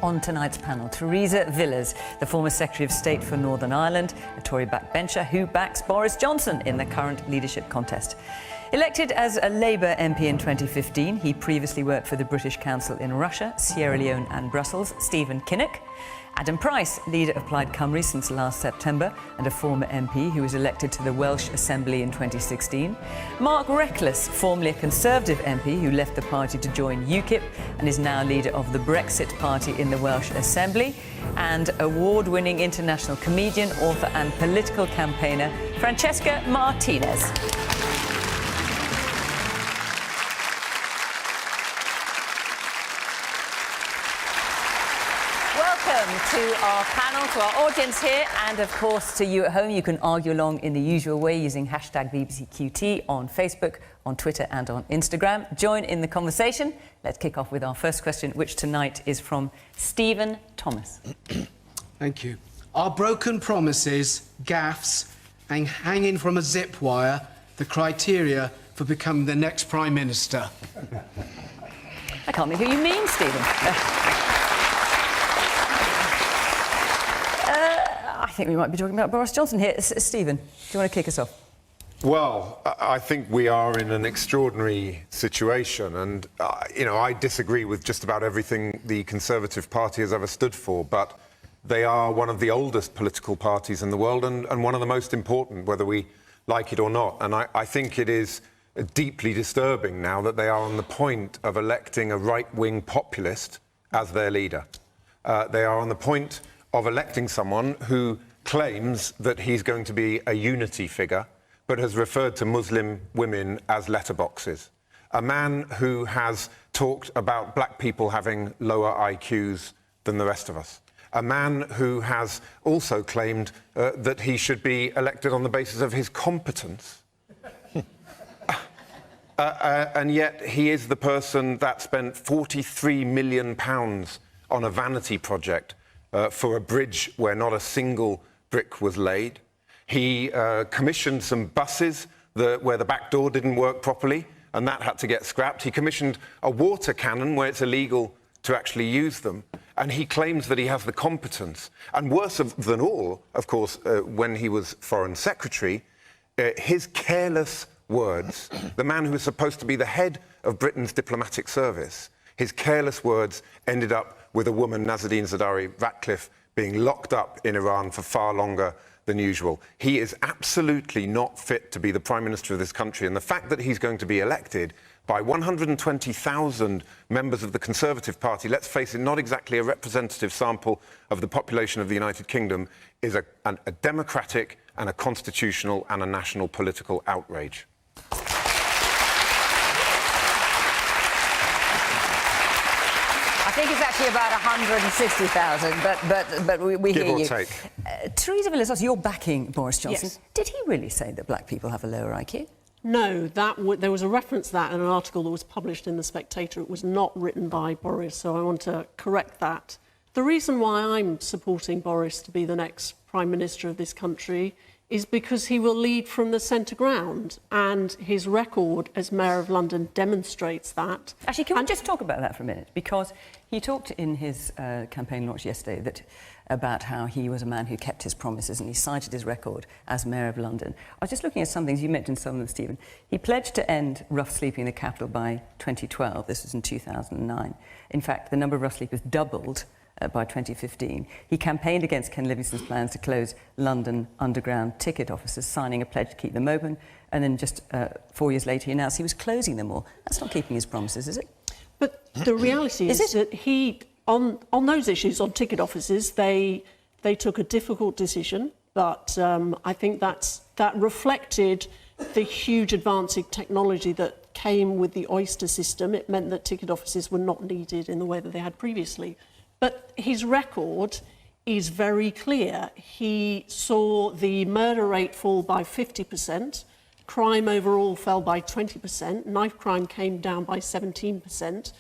On tonight's panel, Theresa Villiers, the former Secretary of State for Northern Ireland, a Tory backbencher who backs Boris Johnson in the current leadership contest. Elected as a Labour MP in 2015, he previously worked for the British Council in Russia, Sierra Leone and Brussels. Stephen Kinnock. Adam Price, leader of Plaid Cymru since last September and a former MP who was elected to the Welsh Assembly in 2016. Mark Reckless, formerly a Conservative MP who left the party to join UKIP and is now leader of the Brexit Party in the Welsh Assembly. And award-winning international comedian, author and political campaigner Francesca Martinez. To our panel, to our audience here, and of course to you at home. You can argue along in the usual way using hashtag BBCQT on Facebook, on Twitter and on Instagram. Join in the conversation. Let's kick off with our first question, which tonight is from Stephen Thomas. Thank you. Are broken promises, gaffes and hanging from a zip wire the criteria for becoming the next Prime Minister? I can't think who you mean, Stephen. I think we might be talking about Boris Johnson here. Stephen, do you want to kick us off? Well, I think we are in an extraordinary situation and, you know, I disagree with just about everything the Conservative Party has ever stood for, but they are one of the oldest political parties in the world and one of the most important, whether we like it or not. And I think it is deeply disturbing now that they are on the point of electing a right-wing populist as their leader. They are on the point of electing someone who claims that he's going to be a unity figure, but has referred to Muslim women as letterboxes. A man who has talked about black people having lower IQs than the rest of us. A man who has also claimed that he should be elected on the basis of his competence. And yet he is the person that spent £43 million on a vanity project for a bridge where not a single brick was laid. He commissioned some buses where the back door didn't work properly, and that had to get scrapped. He commissioned a water cannon where it's illegal to actually use them, and he claims that he has the competence. And worse than all, of course, when he was Foreign Secretary, his careless words, the man who was supposed to be the head of Britain's diplomatic service, his careless words ended up with a woman, Nazanin Zaghari-Ratcliffe, being locked up in Iran for far longer than usual. He is absolutely not fit to be the Prime Minister of this country, and the fact that he's going to be elected by 120,000 members of the Conservative Party, let's face it, not exactly a representative sample of the population of the United Kingdom, is a democratic and a constitutional and a national political outrage. I think it's actually about 160,000, but we hear you. Give or take. Theresa Villiers, you're backing Boris Johnson. Yes. Did he really say that black people have a lower IQ? No, there was a reference to that in an article that was published in The Spectator. It was not written by Boris, so I want to correct that. The reason why I'm supporting Boris to be the next Prime Minister of this country is because he will lead from the centre ground, and his record as Mayor of London demonstrates that. Actually, can we just talk about that for a minute? Because he talked in his campaign launch yesterday about how he was a man who kept his promises, and he cited his record as Mayor of London. I was just looking at some things. You mentioned some of them, Stephen. He pledged to end rough sleeping in the capital by 2012. This was in 2009. In fact, the number of rough sleepers doubled by 2015. He campaigned against Ken Livingstone's plans to close London Underground ticket offices, signing a pledge to keep them open, and then just 4 years later he announced he was closing them all. That's not keeping his promises, is it? But the reality is that he, on those issues, on ticket offices, they took a difficult decision, but I think that reflected the huge advance in technology that came with the Oyster system. It meant that ticket offices were not needed in the way that they had previously. But his record is very clear. He saw the murder rate fall by 50%, crime overall fell by 20%, knife crime came down by 17%,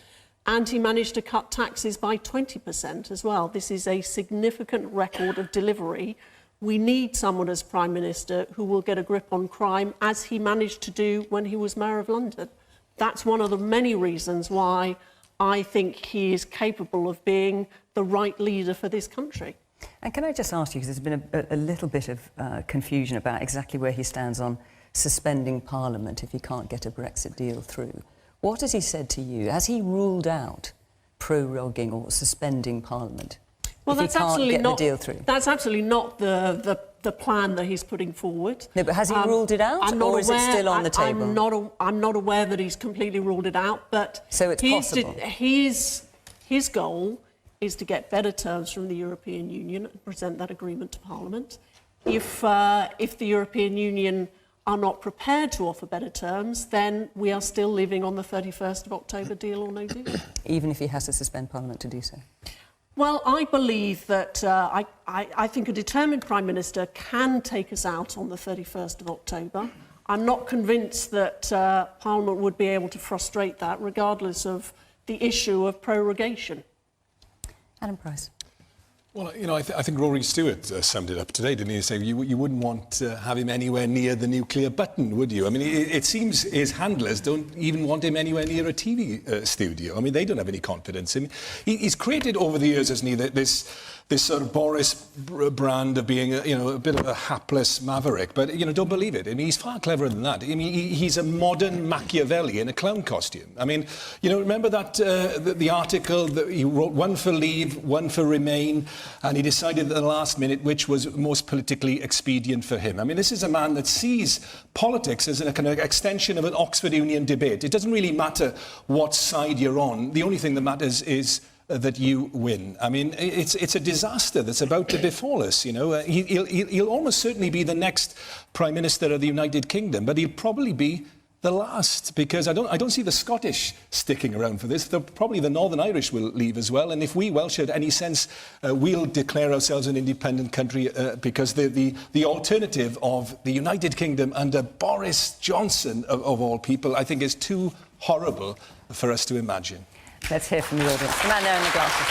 and he managed to cut taxes by 20% as well. This is a significant record of delivery. We need someone as Prime Minister who will get a grip on crime, as he managed to do when he was Mayor of London. That's one of the many reasons why I think he is capable of being the right leader for this country. And can I just ask you, because there's been a little bit of confusion about exactly where he stands on suspending Parliament if he can't get a Brexit deal through. What has he said to you? Has he ruled out proroguing or suspending Parliament Well, if he can't get the deal through? That's absolutely not the plan that he's putting forward. No, but has he ruled it out, or is it still on the table? I'm not aware that he's completely ruled it out, but so it's possible. His goal is to get better terms from the European Union and present that agreement to Parliament. If the European Union are not prepared to offer better terms, then we are still living on the 31st of October deal or no deal. Even if he has to suspend Parliament to do so? Well, I believe that I think a determined Prime Minister can take us out on the 31st of October. I'm not convinced that Parliament would be able to frustrate that, regardless of the issue of prorogation. Adam Price. Well, you know, I think Rory Stewart summed it up today, didn't he? Saying you wouldn't want to have him anywhere near the nuclear button, would you? I mean, it seems his handlers don't even want him anywhere near a TV studio. I mean, they don't have any confidence in him. He's created over the years, hasn't he, this sort of Boris brand of being, a bit of a hapless maverick. But, don't believe it. I mean, he's far cleverer than that. I mean, he's a modern Machiavelli in a clown costume. I mean, remember that the article that he wrote, one for Leave, one for Remain, and he decided at the last minute which was most politically expedient for him. I mean, this is a man that sees politics as a kind of extension of an Oxford Union debate. It doesn't really matter what side you're on. The only thing that matters is that you win. I mean, it's a disaster that's about to befall us, He'll almost certainly be the next Prime Minister of the United Kingdom, but he'll probably be the last, because I don't see the Scottish sticking around for this. Probably the Northern Irish will leave as well, and if we Welsh had any sense, we'll declare ourselves an independent country because the alternative of the United Kingdom under Boris Johnson, of all people, I think is too horrible for us to imagine. Let's hear from the audience. The man there in the glasses.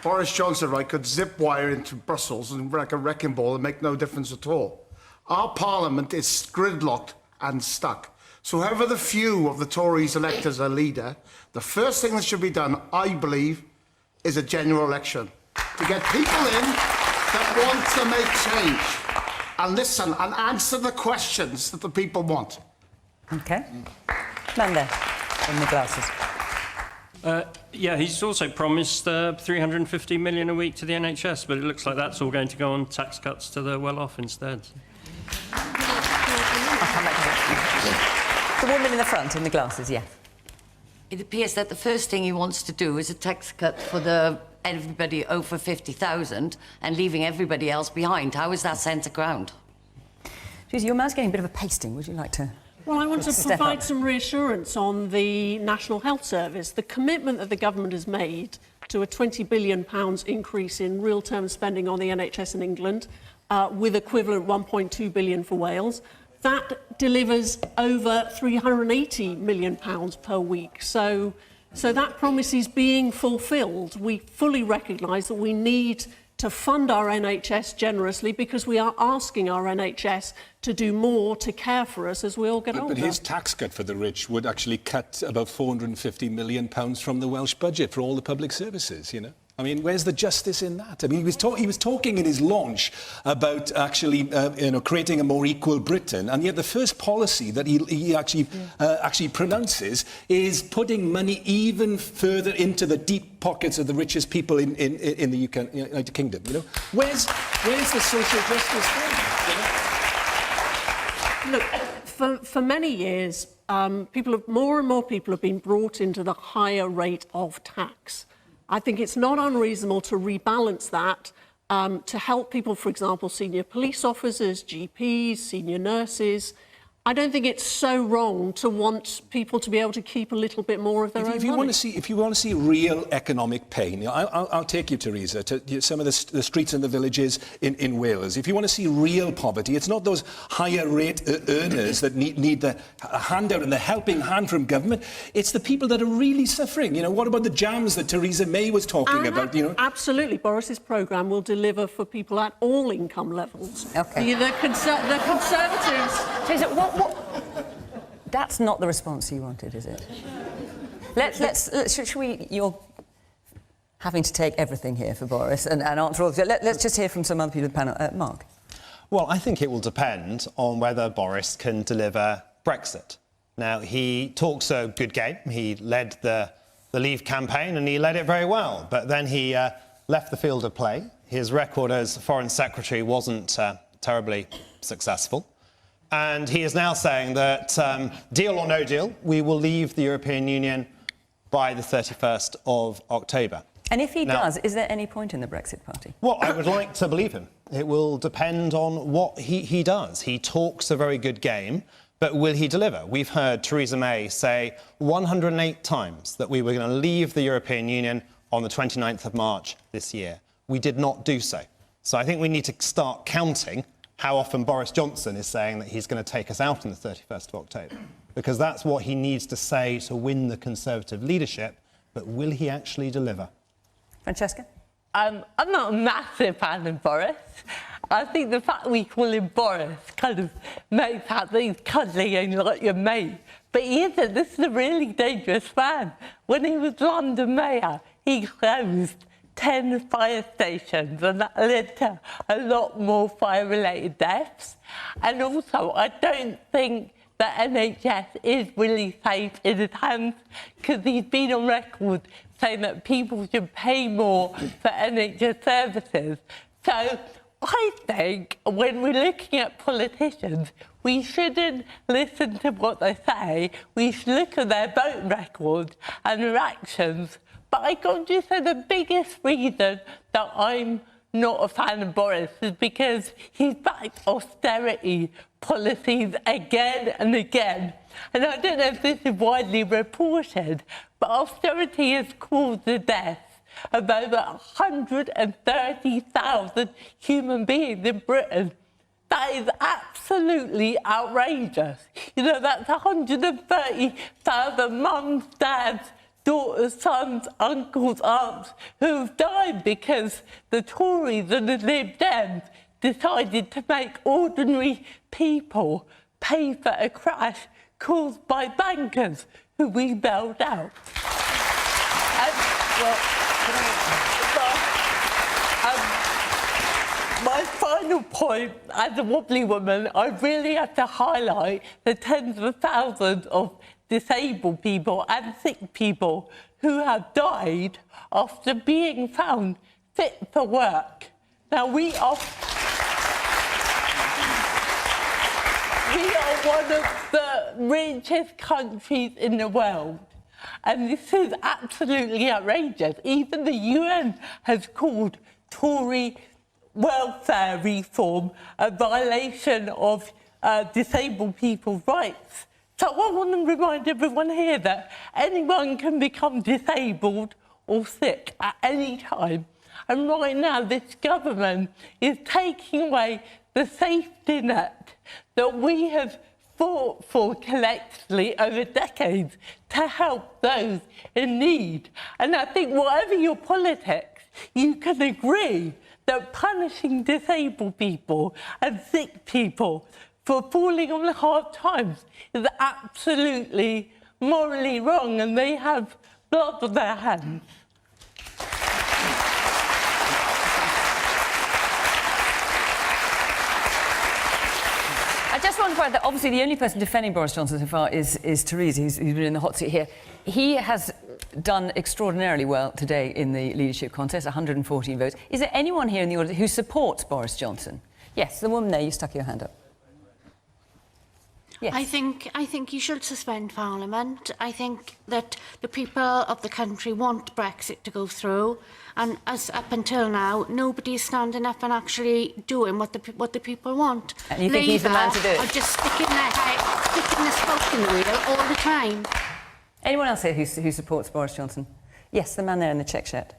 Boris Johnson, right, could zip wire into Brussels and like a wrecking ball and make no difference at all. Our Parliament is gridlocked and stuck. So whoever the few of the Tories elect as a leader, the first thing that should be done, I believe, is a general election. To get people in that want to make change. And listen and answer the questions that the people want. OK. Man there in the glasses. Yeah, he's also promised 350 million a week to the NHS, but it looks like that's all going to go on tax cuts to the well-off instead. I'll come back to that. The woman in the front in the glasses, yeah. It appears that the first thing he wants to do is a tax cut for everybody over 50,000 and leaving everybody else behind. How is that centre ground? Geez, your man's getting a bit of a pasting. Would you like to... Well, I want to provide some reassurance on the National Health Service. The commitment that the government has made to a £20 billion increase in real term spending on the NHS in England, with equivalent 1.2 billion for Wales, that delivers over £380 million per week. So that promise is being fulfilled. We fully recognise that we need to fund our NHS generously because we are asking our NHS to do more to care for us as we all get older. But his tax cut for the rich would actually cut about £450 million from the Welsh budget for all the public services, I mean, where's the justice in that? I mean, he was talking in his launch about actually, creating a more equal Britain, and yet the first policy that he actually pronounces is putting money even further into the deep pockets of the richest people in the United Kingdom. Where's the social justice there? Look, for many years, more and more people have been brought into the higher rate of tax. I think it's not unreasonable to rebalance that to help people, for example, senior police officers, GPs, senior nurses. I don't think it's so wrong to want people to be able to keep a little bit more of their own money. If you want to see real economic pain, I'll take you, Teresa, to some of the streets and the villages in Wales. If you want to see real poverty, it's not those higher rate earners that need the handout and the helping hand from government. It's the people that are really suffering. What about the jams that Theresa May was talking about? Absolutely. Boris's programme will deliver for people at all income levels. OK. The Conservatives... Teresa, what? That's not the response you wanted, is it? Should we... You're having to take everything here for Boris and answer all of it. Let's just hear from some other people in the panel. Mark? Well, I think it will depend on whether Boris can deliver Brexit. Now, he talks a good game. He led the Leave campaign and he led it very well. But then he left the field of play. His record as Foreign Secretary wasn't terribly successful. And he is now saying that, deal or no deal, we will leave the European Union by the 31st of October. And if he does, is there any point in the Brexit Party? Well, I would like to believe him. It will depend on what he does. He talks a very good game, but will he deliver? We've heard Theresa May say 108 times that we were going to leave the European Union on the 29th of March this year. We did not do so. So I think we need to start counting how often Boris Johnson is saying that he's going to take us out on the 31st of October, because that's what he needs to say to win the Conservative leadership. But will he actually deliver? Francesca? I'm not a massive fan of Boris. I think the fact we call him Boris kind of makes out that he's cuddly and like your mate. But he isn't. This is a really dangerous man. When he was London Mayor, he closed 10 fire stations, and that led to a lot more fire-related deaths. And also, I don't think the NHS is really safe in his hands, because he's been on record saying that people should pay more for NHS services. So I think when we're looking at politicians, we shouldn't listen to what they say. We should look at their voting records and their actions. But I got to say the biggest reason that I'm not a fan of Boris is because he's backed austerity policies again and again. And I don't know if this is widely reported, but austerity has caused the deaths of over 130,000 human beings in Britain. That is absolutely outrageous. You know, that's 130,000 mums, dads, daughters, sons, uncles, aunts who've died because the Tories and the Lib Dems decided to make ordinary people pay for a crash caused by bankers who we bailed out. My final point, as a wobbly woman, I really have to highlight the tens of thousands of disabled people and sick people who have died after being found fit for work. Now, we are one of the richest countries in the world, and this is absolutely outrageous. Even the UN has called Tory welfare reform a violation of disabled people's rights. So I want to remind everyone here that anyone can become disabled or sick at any time. And right now, this government is taking away the safety net that we have fought for collectively over decades to help those in need. And I think whatever your politics, you can agree that punishing disabled people and sick people for falling on the hard times is absolutely morally wrong, and they have blood on their hands. I just want to point out that obviously the only person defending Boris Johnson so far is Theresa, who's been in the hot seat here. He has done extraordinarily well today in the leadership contest, 114 votes. Is there anyone here in the audience who supports Boris Johnson? Yes, the woman there, you stuck your hand up. Yes. I think you should suspend Parliament. I think that the people of the country want Brexit to go through, and as up until now, nobody is standing up and actually doing what the people want. And you think he's the man to do it? Are just sticking their spoke in the wheel all the time. Anyone else here who supports Boris Johnson? Yes, the man there in the check shirt.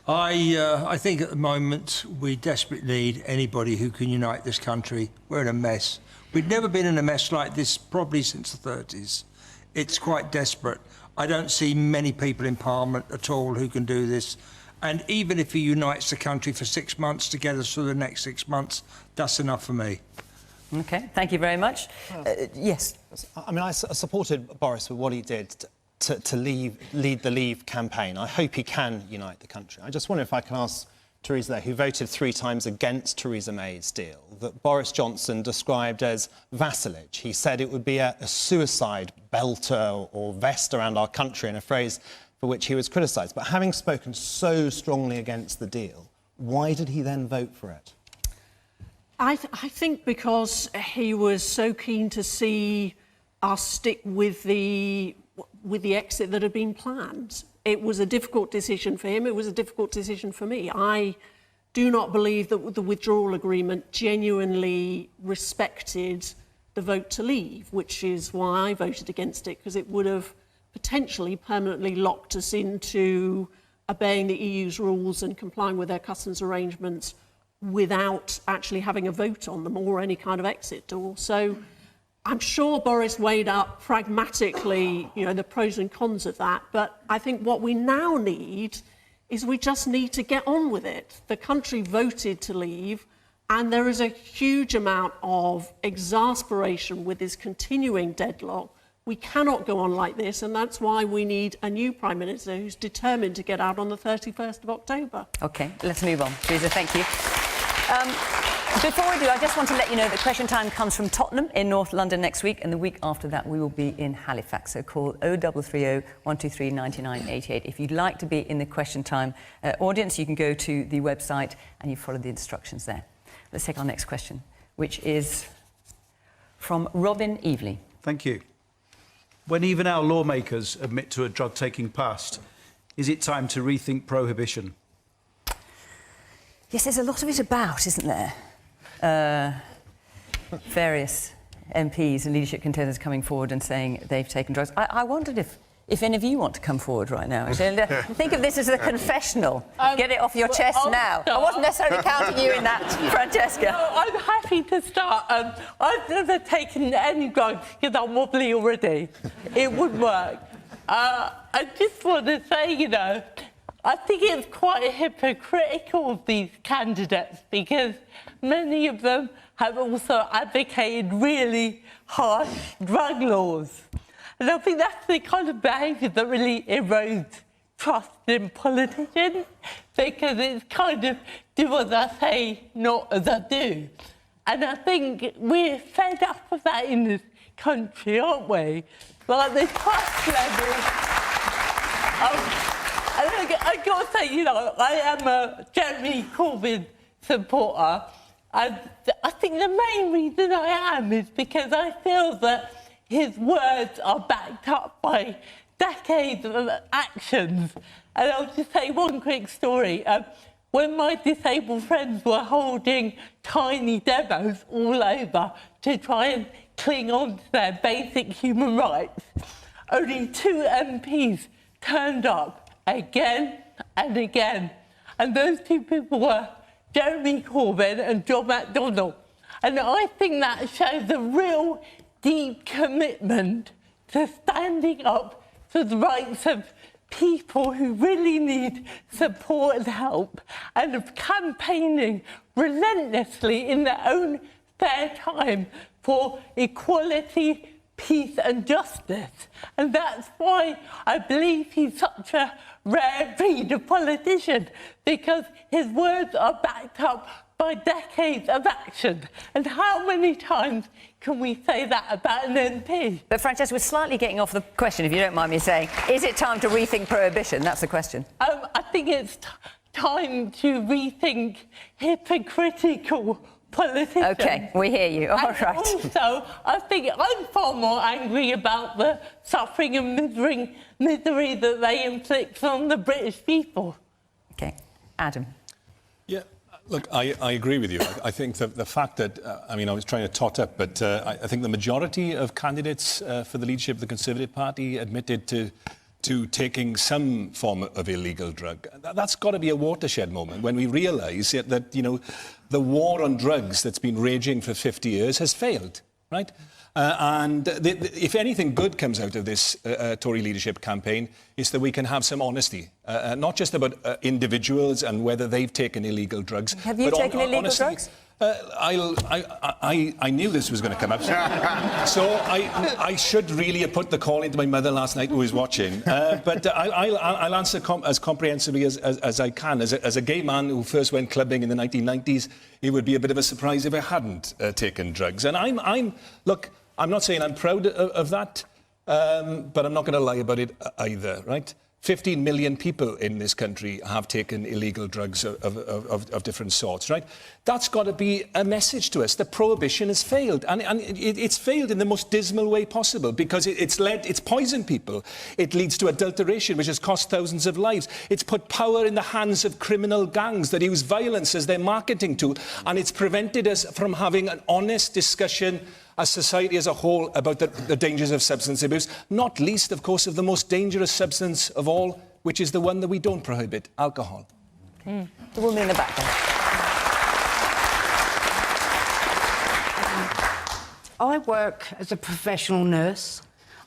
I think at the moment we desperately need anybody who can unite this country. We're in a mess. We've never been in a mess like this probably since the 30s. It's quite desperate. I don't see many people in Parliament at all who can do this. And even if he unites the country for 6 months to get us through the next 6 months, that's enough for me. OK, thank you very much. Yes? I mean, I supported Boris with what he did to lead the Leave campaign. I hope he can unite the country. I just wonder if I can ask Theresa, who voted 3 times against Theresa May's deal, that Boris Johnson described as vassalage. He said it would be a suicide belt or vest around our country, in a phrase for which he was criticised. But having spoken so strongly against the deal, why did he then vote for it? I think because he was so keen to see us stick with the exit that had been planned. It was a difficult decision for him. It was a difficult decision for me. I do not believe that the withdrawal agreement genuinely respected the vote to leave, which is why I voted against it, because it would have potentially permanently locked us into obeying the EU's rules and complying with their customs arrangements without actually having a vote on them or any kind of exit door. So I'm sure Boris weighed up pragmatically, the pros and cons of that. But I think what we now need is we just need to get on with it. The country voted to leave, and there is a huge amount of exasperation with this continuing deadlock. We cannot go on like this, and that's why we need a new Prime Minister who's determined to get out on the 31st of October. OK, let's move on. Theresa, thank you. Before we do, I just want to let you know that Question Time comes from Tottenham in North London next week, and the week after that we will be in Halifax. So call 0330 123 9988. If you'd like to be in the Question Time audience, you can go to the website and you follow the instructions there. Let's take our next question, which is from Robin Evely. Thank you. When even our lawmakers admit to a drug-taking past, is it time to rethink prohibition? Yes, there's a lot of it about, isn't there? Various MPs and leadership contenders coming forward and saying they've taken drugs. I wondered if any of you want to come forward right now. Think of this as a confessional. Get it off your chest now. I wasn't necessarily counting you in that, Francesca. No, I'm happy to start. I've never taken any drugs because I'm wobbly already. It would work. I just want to say, I think it's quite hypocritical of these candidates because many of them have also advocated really harsh drug laws. And I think that's the kind of behaviour that really erodes trust in politicians because it's kind of do as I say, not as I do. And I think we're fed up of that in this country, aren't we? Like the trust level... I've got to say, I am a Jeremy Corbyn supporter. And I think the main reason I am is because I feel that his words are backed up by decades of actions. And I'll just say one quick story. When my disabled friends were holding tiny demos all over to try and cling on to their basic human rights, only 2 MPs turned up again and again. And those 2 people were Jeremy Corbyn and John McDonnell. And I think that shows a real deep commitment to standing up for the rights of people who really need support and help, and of campaigning relentlessly in their own spare time for equality, peace and justice. And that's why I believe he's such a rare breed of politician, because his words are backed up by decades of action. And how many times can we say that about an MP? But Francesca, we're slightly getting off the question, if you don't mind me saying. Is it time to rethink prohibition? That's the question. I think it's time to rethink hypocritical politicians. OK, we hear you. All right. Also, I think I'm far more angry about the suffering and misery that they inflict on the British people. OK. Adam. Yeah, look, I agree with you. I think that the fact that, I was trying to tot up, but I think the majority of candidates for the leadership of the Conservative Party admitted to taking some form of illegal drug. That's got to be a watershed moment when we realise that, the war on drugs that's been raging for 50 years has failed, right? And if anything good comes out of this Tory leadership campaign, is that we can have some honesty, not just about individuals and whether they've taken illegal drugs. Have you taken illegal drugs? I knew this was going to come up. So I should really have put the call into my mother last night, who was watching. But I'll answer as comprehensively as I can. As a gay man who first went clubbing in the 1990s, it would be a bit of a surprise if I hadn't taken drugs. And look, I'm not saying I'm proud of that, but I'm not going to lie about it either, right? 15 million people in this country have taken illegal drugs of different sorts, right? That's got to be a message to us that prohibition has failed. And it's failed in the most dismal way possible, because it's poisoned people. It leads to adulteration, which has cost thousands of lives. It's put power in the hands of criminal gangs that use violence as their marketing tool. And it's prevented us from having an honest discussion as society as a whole about the dangers of substance abuse, not least, of course, of the most dangerous substance of all, which is the one that we don't prohibit, alcohol. The woman in the back there. I work as a professional nurse.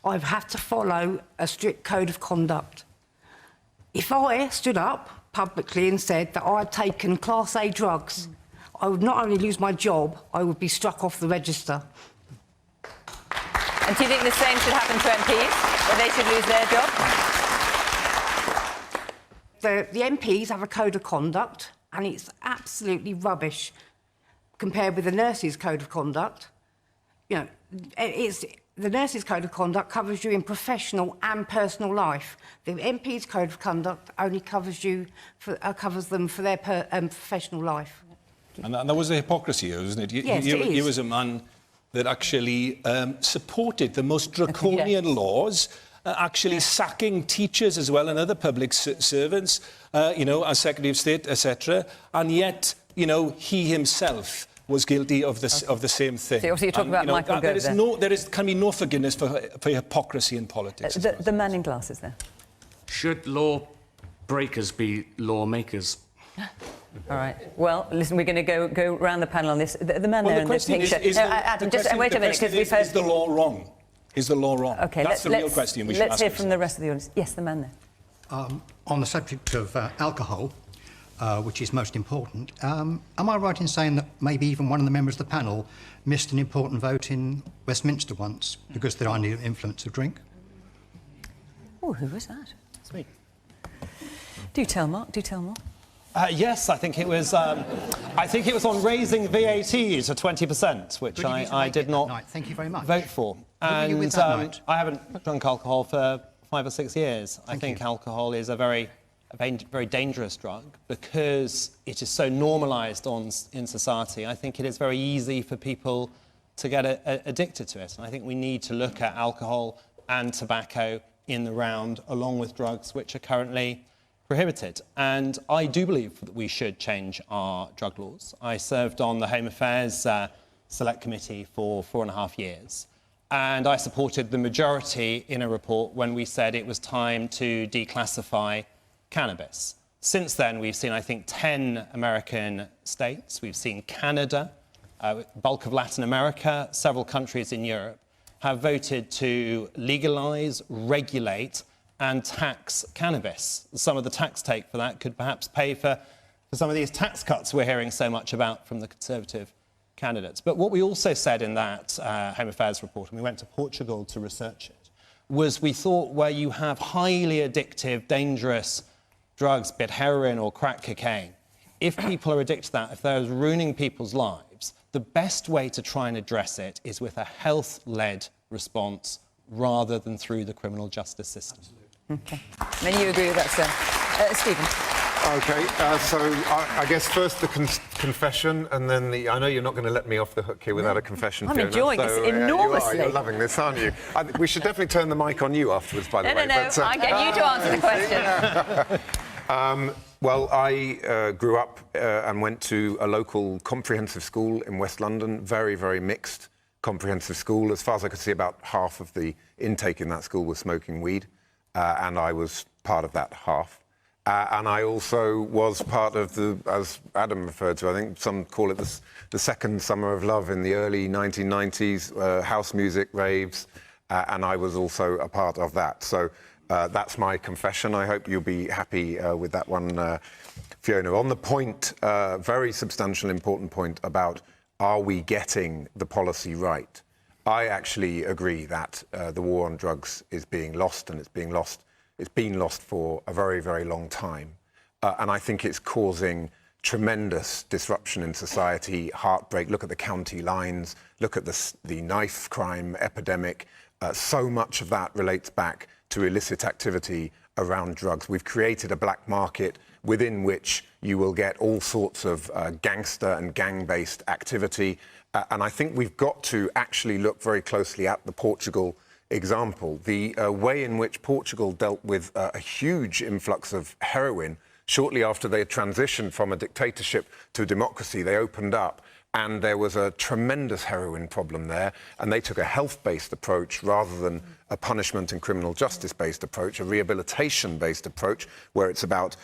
I have to follow a strict code of conduct. If I stood up publicly and said that I had taken Class A drugs, I would not only lose my job, I would be struck off the register. And do you think the same should happen to MPs, that they should lose their job? The MPs have a code of conduct, and it's absolutely rubbish compared with the nurses' code of conduct. You know, the nurses' code of conduct covers you in professional and personal life. The MP's code of conduct only covers them for their professional life. And that was the hypocrisy, wasn't it? Yes, it is. You was a man that actually supported the most draconian laws, actually sacking teachers as well and other public servants, as Secretary of State, etc. And yet, he himself was guilty of the same thing. So you're talking about Michael Gove there can be no forgiveness for hypocrisy in politics. The man in glasses there. Should law breakers be lawmakers? All right. Well, listen, we're going to go round the panel on this. The man there in the pink shirt. Adam, just wait a minute, because we've heard... Is the law wrong? Is the law wrong? OK, that's the real question we should ask Let's hear from the rest of the audience. Yes, the man there. On the subject of alcohol, which is most important, am I right in saying that maybe even one of the members of the panel missed an important vote in Westminster once because of the undue influence of drink? Oh, who was that? Sweet. Do tell, Mark. Do tell more. Yes, I think it was. I think it was on raising VAT to 20%, which I did not Thank you very much. vote for. Were you with that night? I haven't drunk alcohol for 5 or 6 years. I think alcohol is a very dangerous drug because it is so normalised in society. I think it is very easy for people to get addicted to it. And I think we need to look at alcohol and tobacco in the round, along with drugs which are currently prohibited. And I do believe that we should change our drug laws. I served on the Home Affairs Select Committee for 4.5 years. And I supported the majority in a report when we said it was time to declassify cannabis. Since then, we've seen, I think, 10 American states. We've seen Canada, bulk of Latin America, several countries in Europe have voted to legalise, regulate and tax cannabis. Some of the tax take for that could perhaps pay for some of these tax cuts we're hearing so much about from the Conservative candidates. But what we also said in that Home Affairs report, and we went to Portugal to research it, was we thought where you have highly addictive, dangerous drugs, be it heroin or crack cocaine, if people are addicted to that, if they're ruining people's lives, the best way to try and address it is with a health-led response rather than through the criminal justice system. OK. Then you agree with that, sir. Stephen. OK, so I guess first the confession, and then I know you're not going to let me off the hook here without a confession, I'm Fiona, enjoying this enormously. You're loving this, aren't you? We should definitely turn the mic on you afterwards, by the way. No, I get you to answer the question. Well, I grew up and went to a local comprehensive school in West London, very, very mixed comprehensive school. As far as I could see, about half of the intake in that school was smoking weed, and I was part of that half. And I also was part of the, as Adam referred to, I think some call it the second summer of love in the early 1990s, house music, raves, and I was also a part of that. So That's my confession. I hope you'll be happy with that one, Fiona. On the point, very substantial, important point about are we getting the policy right? I actually agree that the war on drugs is being lost, and it's been lost for a very, very long time. And I think it's causing tremendous disruption in society, heartbreak. Look at the county lines, look at the knife crime epidemic. So much of that relates back to illicit activity around drugs. We've created a black market within which you will get all sorts of gangster and gang-based activity. And I think we've got to actually look very closely at the Portugal example. The way in which Portugal dealt with a huge influx of heroin shortly after they had transitioned from a dictatorship to a democracy, they opened up, and there was a tremendous heroin problem there, and they took a health-based approach rather than a punishment and criminal justice-based approach, a rehabilitation-based approach, where it's about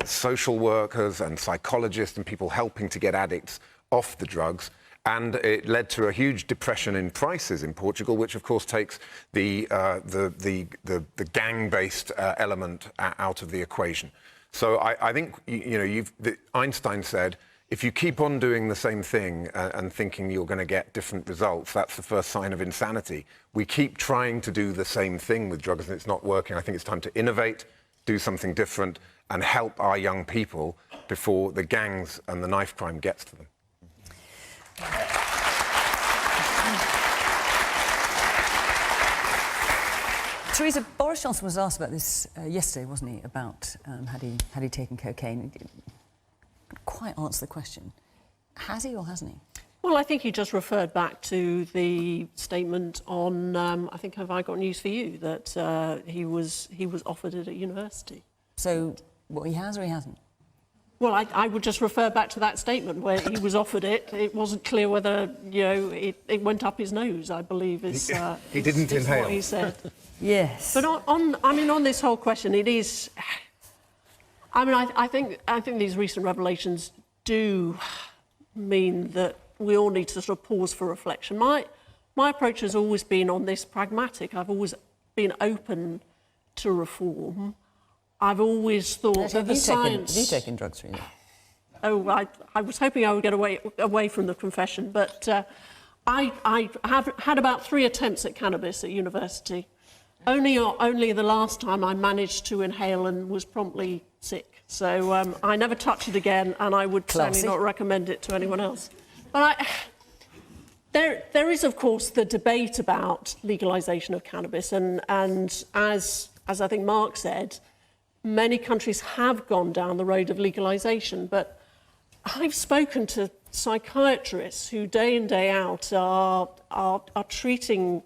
social workers and psychologists and people helping to get addicts off the drugs. And it led to a huge depression in prices in Portugal, which of course takes the gang-based element out of the equation. So I think, Einstein said, if you keep on doing the same thing and thinking you're going to get different results, that's the first sign of insanity. We keep trying to do the same thing with drugs and it's not working. I think it's time to innovate, do something different, and help our young people before the gangs and the knife crime gets to them. Theresa, Boris Johnson was asked about this yesterday, wasn't he? About had he taken cocaine? He didn't quite answer the question. Has he or hasn't he? Well, I think he just referred back to the statement on. I think have I got news for you that he was offered it at university. So, what, he has or he hasn't? Well, I would just refer back to that statement where he was offered it. It wasn't clear whether, it went up his nose, I believe, is, he didn't is inhale. what he said. Yes. But on this whole question, it is... I think these recent revelations do mean that we all need to sort of pause for reflection. My approach has always been on this pragmatic. I've always been open to reform. I've always thought that the science... Have you taken drugs, really? Oh, I was hoping I would get away from the confession, but I have had about 3 attempts at cannabis at university. Only the last time I managed to inhale and was promptly sick. So I never touched it again, and I would certainly not recommend it to anyone else. But there is, of course, the debate about legalisation of cannabis, and as I think Mark said, many countries have gone down the road of legalisation, but I've spoken to psychiatrists who day in, day out are treating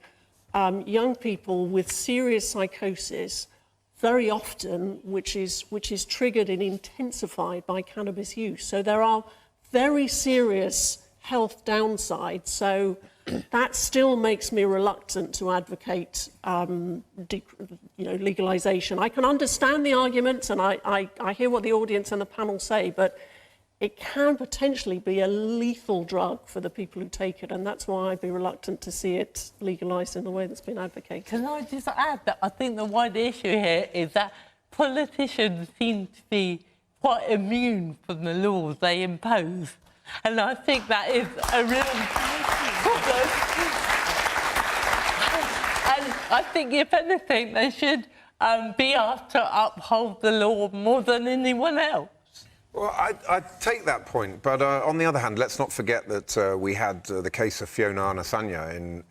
young people with serious psychosis very often, which is triggered and intensified by cannabis use. So there are very serious health downsides. So that still makes me reluctant to advocate legalisation. I can understand the arguments, and I hear what the audience and the panel say, but it can potentially be a lethal drug for the people who take it, and that's why I'd be reluctant to see it legalised in the way that's been advocated. Can I just add that I think the wider issue here is that politicians seem to be quite immune from the laws they impose, and I think that is a real problem. And I think, if anything, they should be asked to uphold the law more than anyone else. Well, I take that point, but on the other hand, let's not forget that we had the case of Fiona Anasanya in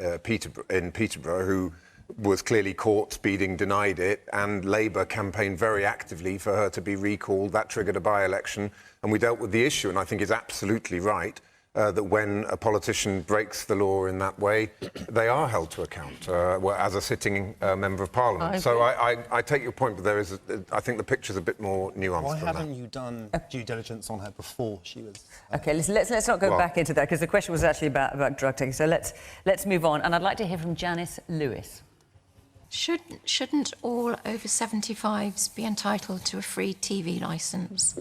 Peterborough, who was clearly caught speeding, denied it, and Labour campaigned very actively for her to be recalled. That triggered a by-election, and we dealt with the issue, and I think it's absolutely right that when a politician breaks the law in that way, they are held to account as a sitting Member of Parliament. So I take your point, but there is, I think the picture's a bit more nuanced. Why haven't you done due diligence on her before she was... OK, let's not go back into that, because the question was actually about drug taking. So let's move on, and I'd like to hear from Janice Lewis. Shouldn't all over 75s be entitled to a free TV licence?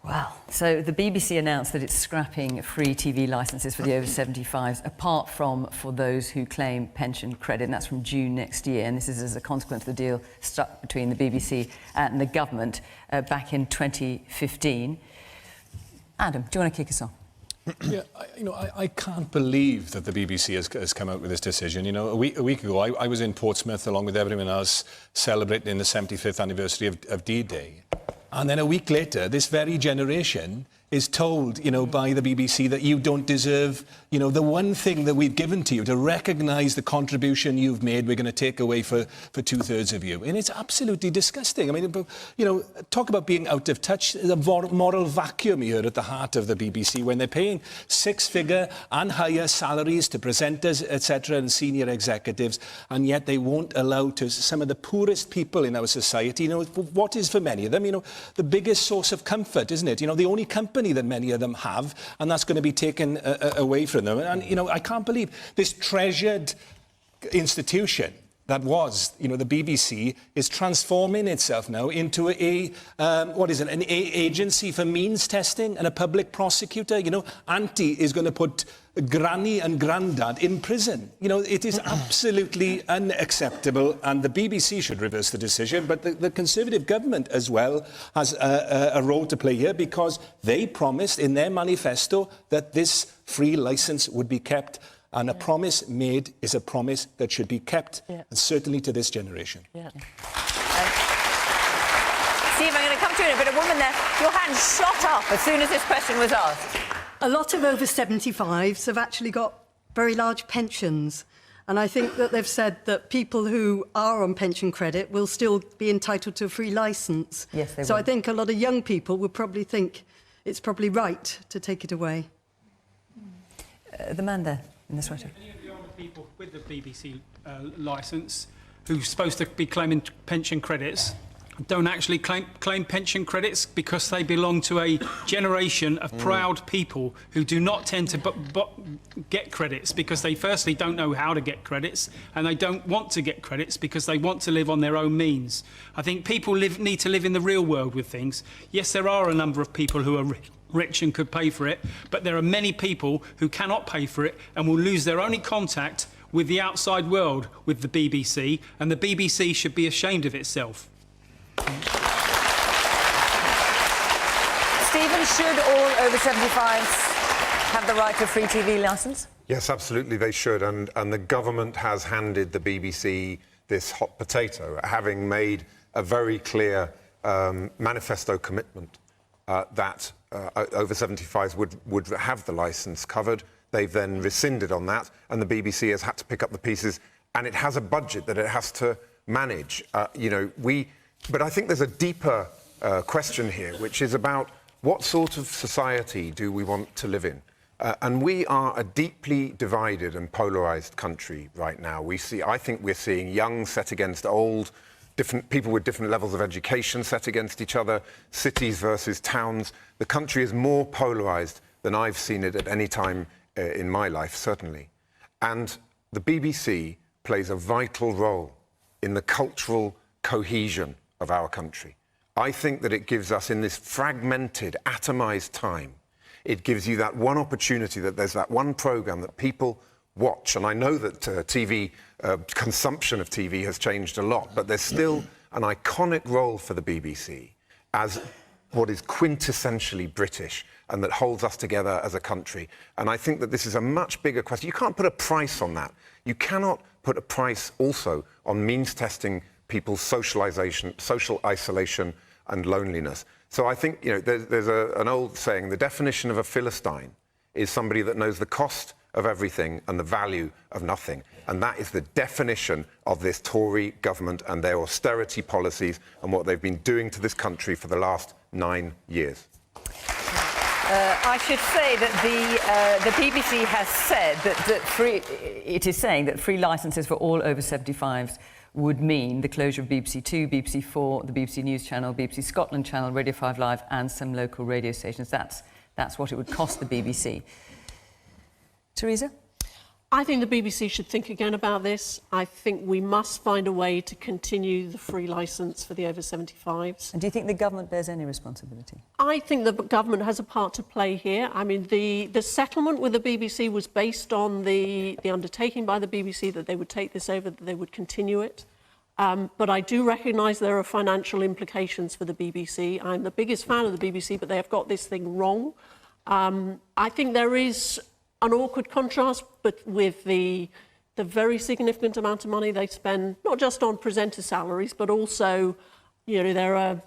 Well, so the BBC announced that it's scrapping free TV licences for the over 75s, apart from for those who claim pension credit, and that's from June next year. And this is as a consequence of the deal struck between the BBC and the government back in 2015. Adam, do you want to kick us off? Yeah, I can't believe that the BBC has come out with this decision. You know, a week ago, I was in Portsmouth along with everyone else celebrating the 75th anniversary of D-Day. And then a week later, this very generation is told, you know, by the BBC that you don't deserve, you know, the one thing that we've given to you to recognise the contribution you've made, we're going to take away for two-thirds of you. And it's absolutely disgusting. I mean, you know, talk about being out of touch. There's a moral vacuum here at the heart of the BBC when they're paying six-figure and higher salaries to presenters, etc., and senior executives, and yet they won't allow to some of the poorest people in our society, you know, what is for many of them, you know, the biggest source of comfort, isn't it? You know, the only company that many of them have, and that's going to be taken away from them. And, you know, I can't believe this treasured institution that was, you know, the BBC is transforming itself now into an agency for means testing and a public prosecutor. You know, Auntie is going to put Granny and Grandad in prison. You know, it is absolutely unacceptable, and the BBC should reverse the decision, but the Conservative government as well has a role to play here, because they promised in their manifesto that this free licence would be kept. And a promise made is a promise that should be kept, and certainly to this generation. Yeah. Steve, I'm going to come to you in a bit. A woman there, your hand shot up as soon as this question was asked. A lot of over 75s have actually got very large pensions. And I think that they've said that people who are on pension credit will still be entitled to a free licence. Yes, they will. So I think a lot of young people would probably think it's probably right to take it away. The man there. In this Any of the older people with the BBC licence who's supposed to be claiming pension credits don't actually claim pension credits because they belong to a generation of proud people who do not tend to get credits because they firstly don't know how to get credits, and they don't want to get credits because they want to live on their own means. I think people need to live in the real world with things. Yes, there are a number of people who are rich and could pay for it, but there are many people who cannot pay for it and will lose their only contact with the outside world with the BBC, and the BBC should be ashamed of itself. Stephen, should all over 75s have the right to free TV licence? Yes, absolutely they should, and the government has handed the BBC this hot potato, having made a very clear manifesto commitment that over 75s would have the licence covered. They've then rescinded on that, and the BBC has had to pick up the pieces, and it has a budget that it has to manage. You know, but I think there's a deeper question here, which is about what sort of society do we want to live in? And we are a deeply divided and polarised country right now. I think we're seeing young set against old, different people with different levels of education set against each other, cities versus towns. The country is more polarised than I've seen it at any time in my life, certainly. And the BBC plays a vital role in the cultural cohesion of our country. I think that it gives us, in this fragmented, atomised time, it gives you that one opportunity, that there's that one programme that people watch. And I know that consumption of TV has changed a lot, but there's still an iconic role for the BBC as what is quintessentially British and that holds us together as a country. And I think that this is a much bigger question. You can't put a price on that. You cannot put a price also on means testing people's social isolation and loneliness. So I think, you know, there's an old saying, the definition of a Philistine is somebody that knows the cost of everything and the value of nothing. And that is the definition of this Tory government and their austerity policies and what they've been doing to this country for the last 9 years. I should say that the BBC has said it is saying that free licences for all over 75s would mean the closure of BBC 2, BBC 4, the BBC News Channel, BBC Scotland Channel, Radio 5 Live and some local radio stations. That's what it would cost the BBC. Teresa? I think the BBC should think again about this. I think we must find a way to continue the free licence for the over 75s. And do you think the government bears any responsibility? I think the government has a part to play here. I mean, the settlement with the BBC was based on the undertaking by the BBC that they would take this over, that they would continue it. But I do recognise there are financial implications for the BBC. I'm the biggest fan of the BBC, but they have got this thing wrong. I think there is an awkward contrast, but with the very significant amount of money they spend, not just on presenter salaries, but also, you know, there are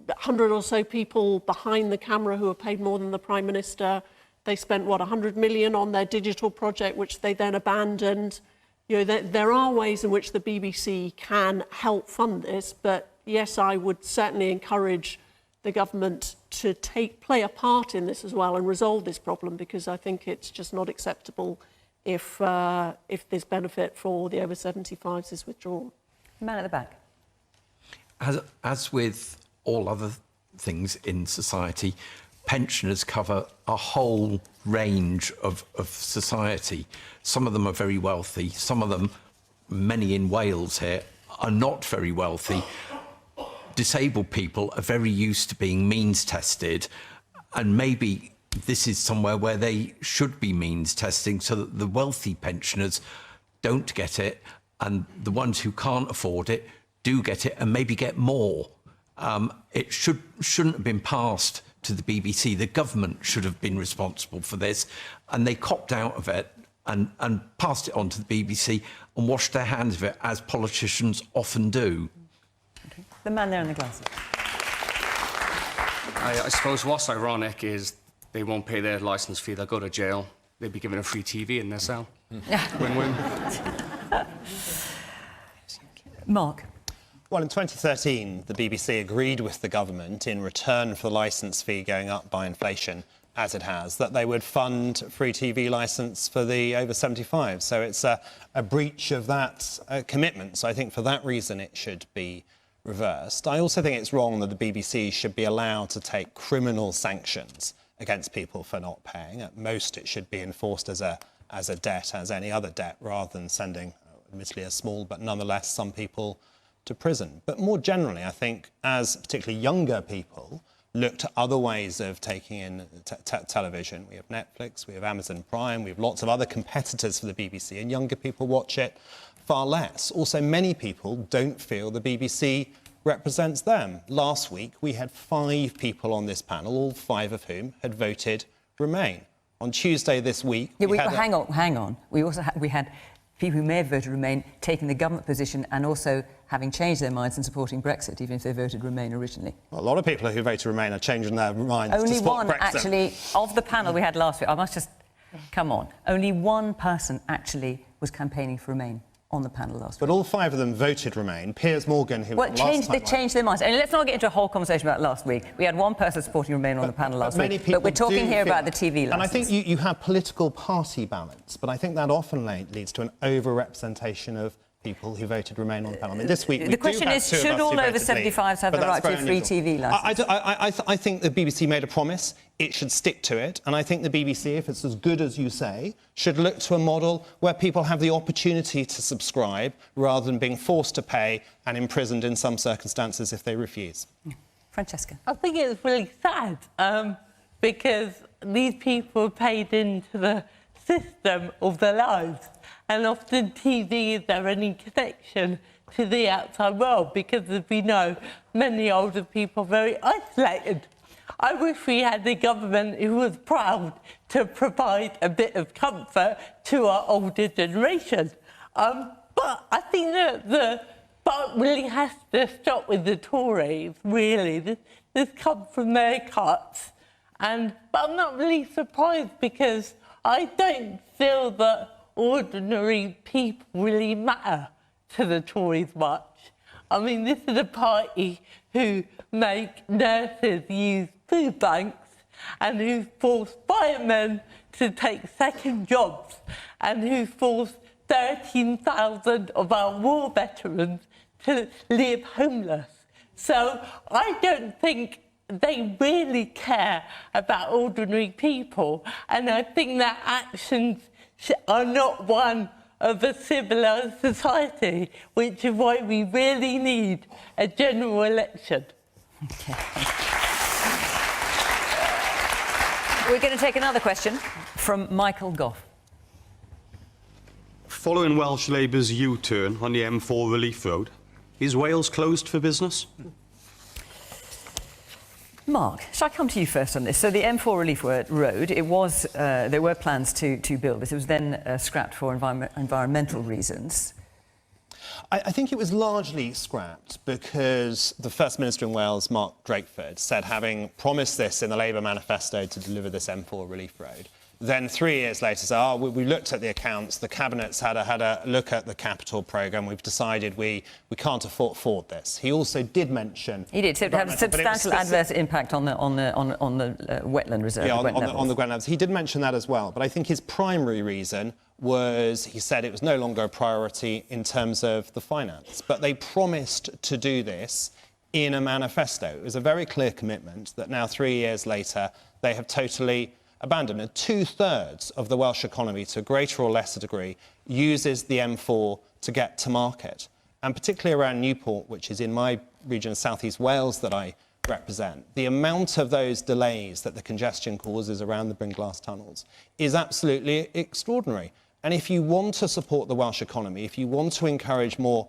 100 or so people behind the camera who are paid more than the Prime Minister. They spent, what, 100 million on their digital project, which they then abandoned. You know, there are ways in which the BBC can help fund this, but yes, I would certainly encourage the government to play a part in this as well and resolve this problem, because I think it's just not acceptable if this benefit for the over 75s is withdrawn. Man at the back. As with all other things in society, pensioners cover a whole range of society. Some of them are very wealthy. Some of them, many in Wales here, are not very wealthy. Disabled people are very used to being means tested, and maybe this is somewhere where they should be means testing so that the wealthy pensioners don't get it and the ones who can't afford it do get it and maybe get more. It shouldn't have been passed to the BBC. The government should have been responsible for this, and they copped out of it and passed it on to the BBC and washed their hands of it, as politicians often do. The man there in the glasses. I suppose what's ironic is they won't pay their licence fee, they'll go to jail, they'll be given a free TV in their cell. Win-win. Mark. Well, in 2013, the BBC agreed with the government, in return for the licence fee going up by inflation, as it has, that they would fund free TV licence for the over 75. So it's a breach of that commitment. So I think for that reason it should be reversed. I also think it's wrong that the BBC should be allowed to take criminal sanctions against people for not paying. At most, it should be enforced as a debt, as any other debt, rather than sending, admittedly, a small but nonetheless some people to prison. But more generally, I think, as particularly younger people look to other ways of taking in television, we have Netflix, we have Amazon Prime, we have lots of other competitors for the BBC, and younger people watch it far less. Also, many people don't feel the BBC represents them. Last week, we had 5 people on this panel, all 5 of whom had voted Remain. On Tuesday this week... hang on. We also had people who may have voted Remain taking the government position and also having changed their minds and supporting Brexit, even if they voted Remain originally. Well, a lot of people who voted Remain are changing their minds Only to support one, Brexit. actually, of the panel we had last week, I must just... Come on. Only one person actually was campaigning for Remain on the panel last week. But all 5 of them voted Remain. Piers Morgan, who they changed their minds. And let's not get into a whole conversation about last week. We had one person supporting Remain on the panel last week. But we're talking here about the TV licence. And I think you have political party balance, but I think that often leads to an over-representation of people who voted Remain on the panel. I mean, this week the question is, should all over 75s have the right to a free TV licence? I think the BBC made a promise. It should stick to it. And I think the BBC, if it's as good as you say, should look to a model where people have the opportunity to subscribe rather than being forced to pay and imprisoned in some circumstances if they refuse. Francesca. I think it's really sad because these people are paid into the system of their lives. And often TV is there any connection to the outside world, because as we know, many older people are very isolated. I wish we had a government who was proud to provide a bit of comfort to our older generation. But I think that the buck really has to stop with the Tories, really. This comes from their cuts. But I'm not really surprised, because I don't feel that ordinary people really matter to the Tories much. I mean, this is a party who make nurses use food banks and who force firemen to take second jobs and who force 13,000 of our war veterans to live homeless. So I don't think they really care about ordinary people, and I think their actions are not one of a civilised society, which is why we really need a general election. Okay. We're going to take another question from Michael Gough. Following Welsh Labour's U-turn on the M4 Relief Road, is Wales closed for business? Mark, shall I come to you first on this? So the M4 Relief Road, it was, there were plans to build this. It was then scrapped for environmental reasons. I think it was largely scrapped because the First Minister in Wales, Mark Drakeford, said, having promised this in the Labour manifesto to deliver this M4 Relief Road, then 3 years later said, we looked at the accounts, the Cabinet's had a look at the capital programme, we've decided we can't afford this. He also did mention... He did, so it had a substantial adverse impact on the wetland reserve. Yeah, on the ground levels. He did mention that as well, but I think his primary reason was he said it was no longer a priority in terms of the finance. But they promised to do this in a manifesto. It was a very clear commitment that now 3 years later they have totally abandoned. And 2/3 of the Welsh economy, to a greater or lesser degree, uses the M4 to get to market. And particularly around Newport, which is in my region of South East Wales that I represent, the amount of those delays that the congestion causes around the Brynglas tunnels is absolutely extraordinary. And if you want to support the Welsh economy, if you want to encourage more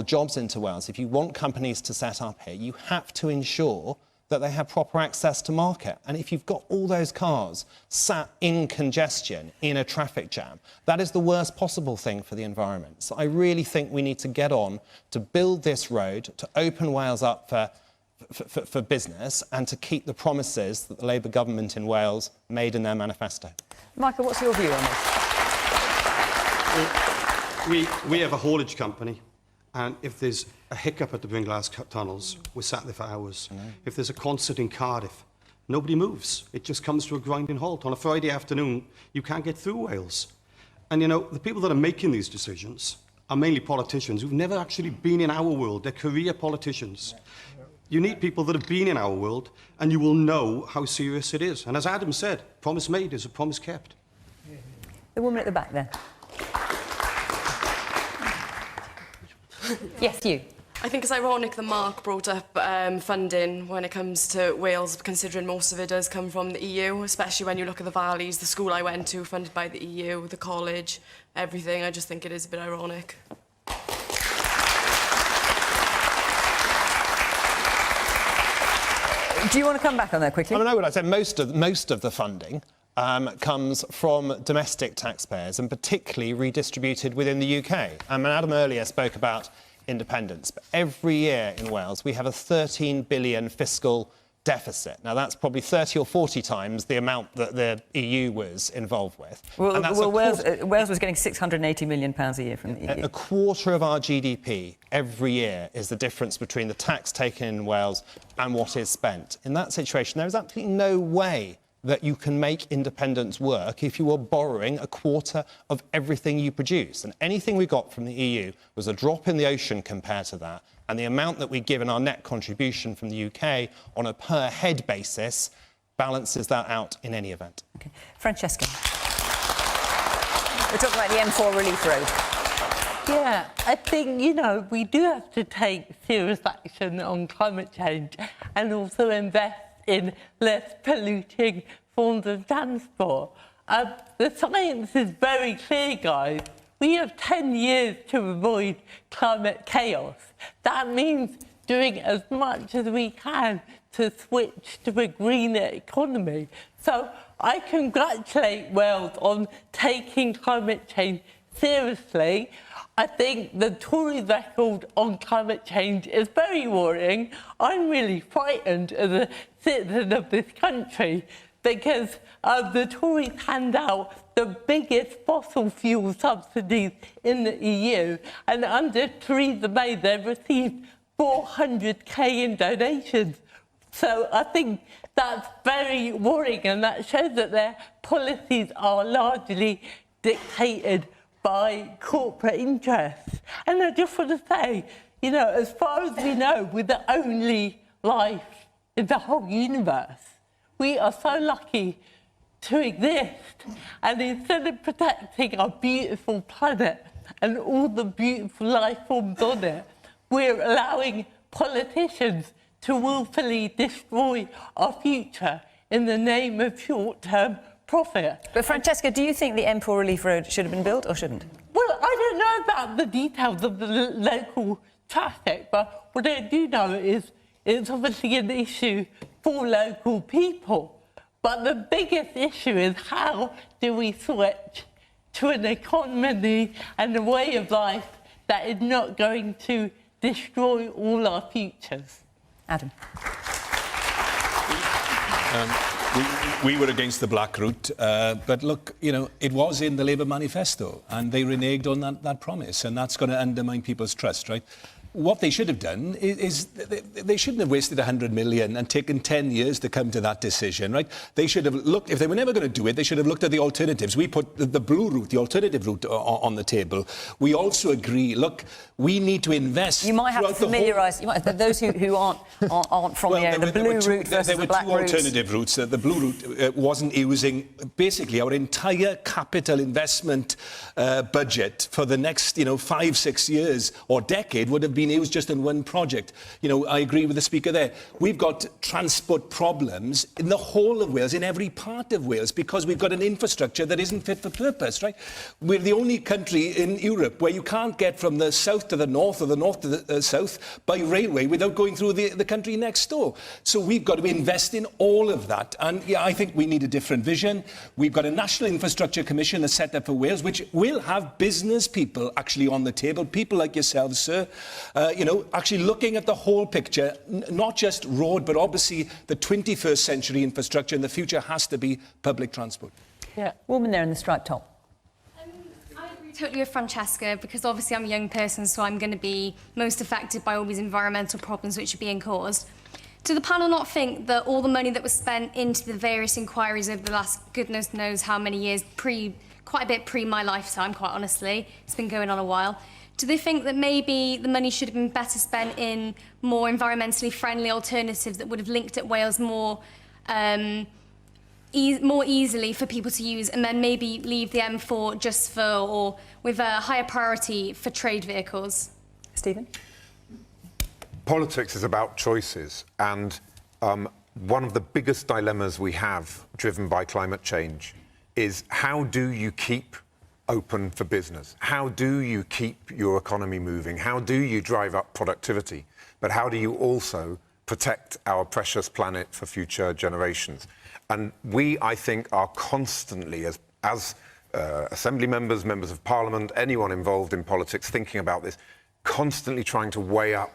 jobs into Wales, if you want companies to set up here, you have to ensure that they have proper access to market. And if you've got all those cars sat in congestion, in a traffic jam, that is the worst possible thing for the environment. So I really think we need to get on to build this road, to open Wales up for business and to keep the promises that the Labour government in Wales made in their manifesto. Michael, what's your view on this? We have a haulage company, and if there's a hiccup at the Brynglas tunnels, we're sat there for hours. If there's a concert in Cardiff, nobody moves. It just comes to a grinding halt. On a Friday afternoon, you can't get through Wales. And, you know, the people that are making these decisions are mainly politicians who've never actually been in our world. They're career politicians. You need people that have been in our world, and you will know how serious it is. And as Adam said, promise made is a promise kept. The woman at the back there. Yes, you. I think it's ironic that Mark brought up funding when it comes to Wales, considering most of it does come from the EU, especially when you look at the valleys, the school I went to, funded by the EU, the college, everything. I just think it is a bit ironic. Do you want to come back on that quickly? I mean, I would say most of the funding comes from domestic taxpayers and particularly redistributed within the UK. And Adam earlier spoke about independence, but every year in Wales we have a 13 billion fiscal deficit. Now that's probably 30 or 40 times the amount that the EU was involved with. Well, and that's Wales was getting £680 million a year from the EU. A quarter of our GDP every year is the difference between the tax taken in Wales and what is spent. In that situation, there is absolutely no way that you can make independence work if you are borrowing a quarter of everything you produce. And anything we got from the EU was a drop in the ocean compared to that. And the amount that we give in our net contribution from the UK on a per-head basis balances that out in any event. Okay. Francesca. We're talking about the M4 Relief Road. Yeah, I think, you know, we do have to take serious action on climate change and also invest in less polluting forms of transport. The science is very clear, guys. We have 10 years to avoid climate chaos. That means doing as much as we can to switch to a greener economy. So I congratulate Wales on taking climate change seriously. I think the Tory record on climate change is very worrying. I'm really frightened as a citizen of this country because the Tories hand out the biggest fossil fuel subsidies in the EU, and under Theresa May they've received 400k in donations. So I think that's very worrying, and that shows that their policies are largely dictated by corporate interests. And I just want to say, you know, as far as we know, we're the only life in the whole universe. We are so lucky to exist. And instead of protecting our beautiful planet and all the beautiful life forms on it, we're allowing politicians to willfully destroy our future in the name of short-term profit. But Francesca, do you think the M4 Relief Road should have been built or shouldn't? Well, I don't know about the details of the local traffic, but what I do know is it's obviously an issue for local people. But the biggest issue is how do we switch to an economy and a way of life that is not going to destroy all our futures. Adam. We were against the black route, but look, you know, it was in the Labour manifesto, and they reneged on that promise, and that's going to undermine people's trust, right? What they should have done is they shouldn't have wasted 100 million and taken 10 years to come to that decision, right? They should have looked, if they were never going to do it, they should have looked at the alternatives. We put the blue route, the alternative route on the table. We also agree, look, we need to invest. You might have to familiarise, those who aren't from the blue route versus the black route. There were two alternative routes. The blue route wasn't using basically our entire capital investment budget for the next, 5-6 years or decade would have been used just in one project. I agree with the speaker there. We've got transport problems in the whole of Wales, in every part of Wales, because we've got an infrastructure that isn't fit for purpose, right? We're the only country in Europe where you can't get from the south to the north or the north to the south by railway without going through the country next door. So we've got to invest in all of that. And yeah, I think we need a different vision. We've got a National Infrastructure Commission that's set up for Wales, which will have business people actually on the table, people like yourselves, sir, actually looking at the whole picture, not just road, but obviously the 21st century infrastructure, and the future has to be public transport. Yeah, woman there in the striped top. I agree totally with Francesca, because obviously I'm a young person, so I'm going to be most affected by all these environmental problems which are being caused. Do the panel not think that all the money that was spent into the various inquiries over the last goodness knows how many years, quite a bit pre my lifetime, quite honestly, it's been going on a while, do they think that maybe the money should have been better spent in more environmentally friendly alternatives that would have linked at Wales more easily for people to use, and then maybe leave the M4 just for, or with a higher priority for trade vehicles? Stephen? Politics is about choices, and one of the biggest dilemmas we have driven by climate change is how do you keep open for business? How do you keep your economy moving? How do you drive up productivity? But how do you also protect our precious planet for future generations? And we, I think, are constantly, as Assembly members, members of Parliament, anyone involved in politics thinking about this, constantly trying to weigh up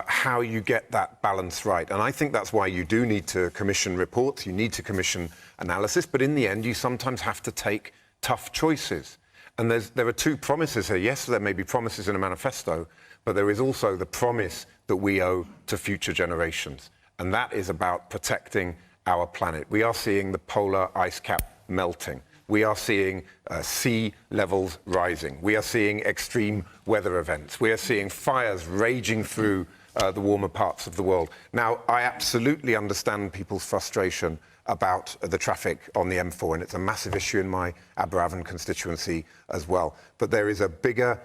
how you get that balance right. And I think that's why you do need to commission reports, you need to commission analysis, but in the end, you sometimes have to take tough choices. And there are two promises here. Yes, there may be promises in a manifesto, but there is also the promise that we owe to future generations. And that is about protecting our planet. We are seeing the polar ice cap melting. We are seeing sea levels rising. We are seeing extreme weather events. We are seeing fires raging through the warmer parts of the world. Now, I absolutely understand people's frustration about the traffic on the M4, and it's a massive issue in my Aberavon constituency as well. But there is a bigger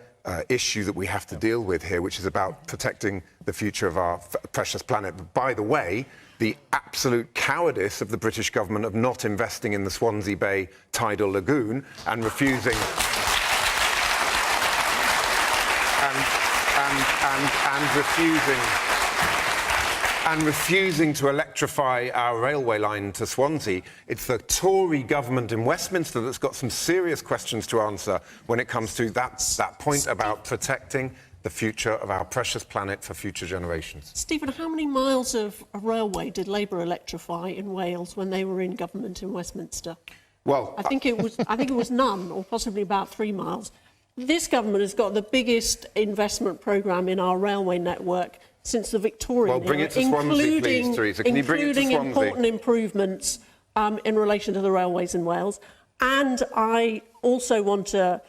issue that we have to deal with here, which is about protecting the future of our precious planet. But by the way, the absolute cowardice of the British government of not investing in the Swansea Bay tidal lagoon and refusing and refusing to electrify our railway line to Swansea. It's the Tory government in Westminster that's got some serious questions to answer when it comes to that point about protecting the future of our precious planet for future generations. Stephen, how many miles of railway did Labour electrify in Wales when they were in government in Westminster? Well, I think it was none, or possibly about 3 miles. This government has got the biggest investment programme in our railway network since the Victorian era. Well, bring it to Swansea, please, Theresa. Can you bring it to Swansea? Including important improvements in relation to the railways in Wales. And I also want to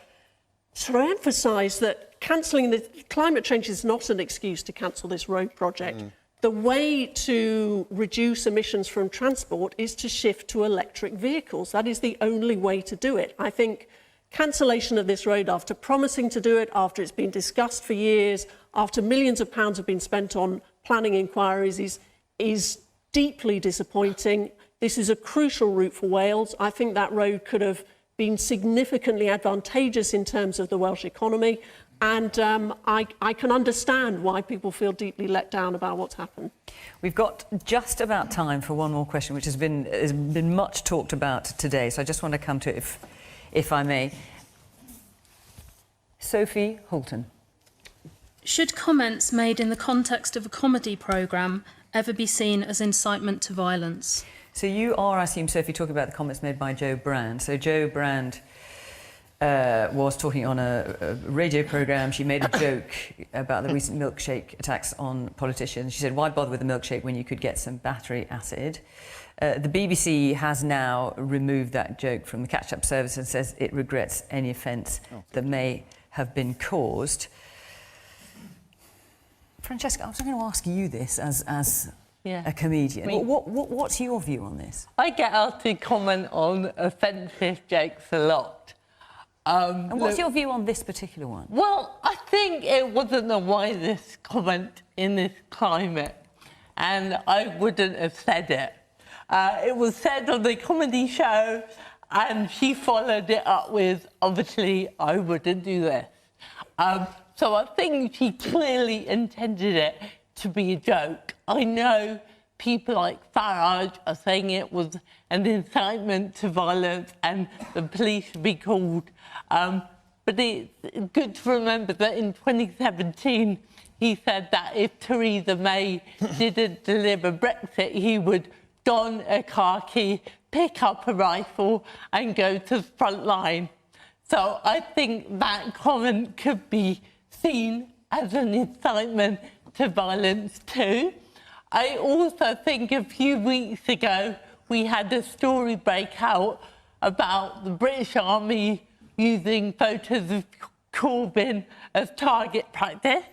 sort of emphasise that cancelling the climate change is not an excuse to cancel this road project. the way to reduce emissions from transport is to shift to electric vehicles. That is the only way to do it. I think cancellation of this road after promising to do it, after it's been discussed for years, after millions of pounds have been spent on planning inquiries is deeply disappointing. This is a crucial route for Wales. I think that road could have been significantly advantageous in terms of the Welsh economy. And I can understand why people feel deeply let down about what's happened. We've got just about time for one more question, which has been much talked about today. So I just want to come to it, if I may. Sophie Holton. Should comments made in the context of a comedy programme ever be seen as incitement to violence? So you are, I assume, Sophie, talking about the comments made by Jo Brand. So Jo Brand was talking on a radio programme. She made a joke about the recent milkshake attacks on politicians. She said, why bother with a milkshake when you could get some battery acid? The BBC has now removed that joke from the catch-up service and says it regrets any offence that may have been caused. Francesca, I was going to ask you this as a comedian. What's your view on this? I get asked to comment on offensive jokes a lot. And what's your view on this particular one? Well, I think it wasn't the wisest comment in this climate, and I wouldn't have said it. It was said on the comedy show, and she followed it up with, obviously, I wouldn't do this. So I think she clearly intended it to be a joke. I know people like Farage are saying it was an incitement to violence and the police should be called. But it's good to remember that in 2017, he said that if Theresa May didn't deliver Brexit, he would don a khaki, pick up a rifle and go to the front line. So I think that comment could be seen as an incitement to violence too. I also think a few weeks ago we had a story break out about the British Army using photos of Corbyn as target practice.